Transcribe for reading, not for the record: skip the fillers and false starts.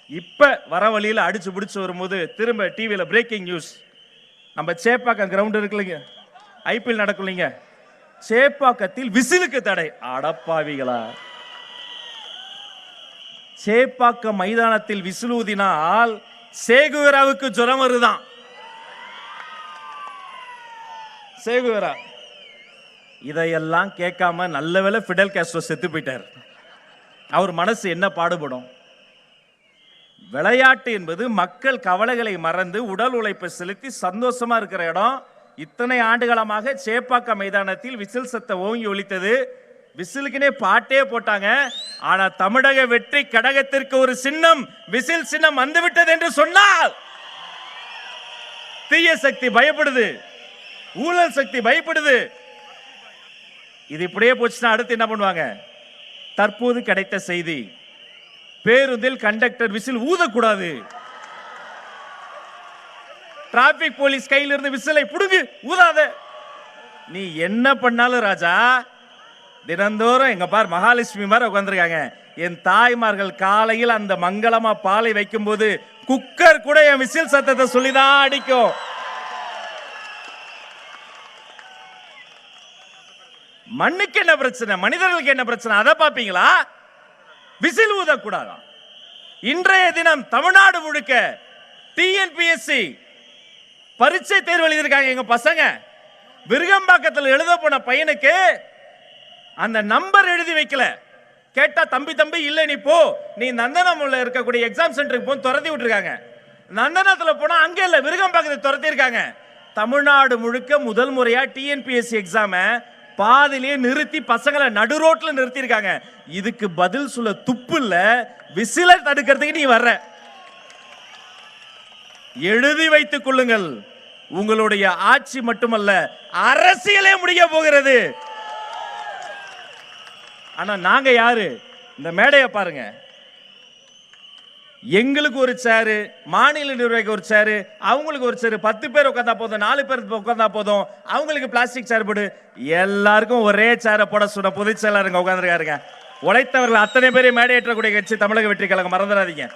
இப்ப வர வழியில் அடிச்சு பிடிச்சு வரும்போது திரும்ப டிவியில பிரேக்கிங் நியூஸ். நம்ம சேப்பாக்கம் கிரவுண்ட் இருக்குல்லைங்க, ஐபிஎல் நடக்கலைங்க, சேப்பாக்கத்தில் விசிலுக்கு தடை. அடப்பாவிகளா, சேப்பாக்கம் மைதானத்தில் விசில் ஊதினால் சேகுவேராவுக்கு ஜுரம் வருதான். சேகுவேரா இதையெல்லாம் கேட்காம நல்ல வேளை ஃபிடல் காஸ்ட்ரோ செத்து போயிட்டார். அவர் மனசு என்ன பாடுபடும்? விளையாட்டு என்பது மக்கள் கவலைகளை மறந்து உடல் உழைப்பை செலுத்தி சந்தோஷமா இருக்கிற இடம். இத்தனை ஆண்டுகாலமாக சேப்பாக்கம் மைதானத்தில் விசில் சத்தம் ஓங்கி ஒலித்தது. விசிலுக்குனே பாட்டே போட்டாங்க. ஆனா தமிழக வெற்றி கழகத்திற்கு ஒரு சின்னம், விசில் சின்னம் வந்துவிட்டது என்று சொன்னால் தீய சக்தி பயப்படுது, ஊழல் சக்தி பயப்படுது. இது இப்படியே போச்சுன்னா அடுத்து என்ன பண்ணுவாங்க? தற்போது கிடைத்த செய்தி, பேருந்தில் கண்டக்டர் விசில் ஊதக்கூடாது. டிராபிக் போலீஸ் கையில் இருந்து விசிலை புடுங்கு, ஊதாத. நீ என்ன பண்ணாலும் ராஜா, தினந்தோறும் எங்க பார் மகாலட்சுமி மாதிரி உட்கார்ந்துருக்காங்க. என் தாய்மார்கள் காலையில் அந்த மங்களமா பாலை வைக்கும் போது குக்கர் கூட என் விசில் சத்தத்தை சொல்லிதான் அடிக்கும். மண்ணுக்கு என்ன பிரச்சனை, மனிதர்களுக்கு என்ன பிரச்சனை, அதை பாப்பீங்களா? விசில் ஊதக்கூடாதா? இன்றைய தினம் தமிழ்நாடு முழுக்க டிஎன்பிஎஸ்சி பரீட்சை தேர்வு எழுதியிருக்காங்க எங்க பசங்க. விருகம்பாக்கத்தில் எழுத போன பையனுக்கு அந்த நம்பர் எழுதி வைக்கல. கேட்டா தம்பி தம்பி இல்ல நீ போ, நீ நந்தனம்ல இருக்கக்கூடிய எக்ஸாம் சென்டருக்கு போய் துரத்தி விட்டுருக்காங்க. நந்தனத்துல போனா அங்க இல்ல, விருகம்பாக்கத்தை துரத்தி இருக்காங்க. தமிழ்நாடு முழுக்க முதல் முறையா டிஎன்பிஎஸ்சி எக்ஸாம பாதிலேயே நிறுத்தி பசங்களை நடு ரோட்ல நிறுத்தி இருக்காங்க. இதுக்கு பதில் சொல்ல துப்பு இல்ல. விசிலை தடுக்கிறதுக்கு நீ வர்ற. எழுதி வைத்துக் கொள்ளுங்கள், உங்களுடைய ஆட்சி மட்டுமல்ல அரசியலே முடிய போகிறது. ஆனா நாங்க யாரு? இந்த மேடையை பாருங்க. எங்களுக்கு ஒரு சேரு, மாநில நிர்வாகிக்கு ஒரு சேரு, அவங்களுக்கு ஒரு சேரு. 10 பேர் உட்காந்தா போதும், 4 பேர் உட்காந்தா போதும். அவங்களுக்கு பிளாஸ்டிக் சேர் போடு. எல்லாருக்கும் ஒரே சேரை போட சொன்ன பொதுச் செயலாளருங்க உட்காந்துருக்காருங்க. உழைத்தவர்கள் அத்தனை பேரை மேடையேற்றக்கூடிய கட்சி தமிழக வெற்றி கழகம், மறந்துடாதீங்க.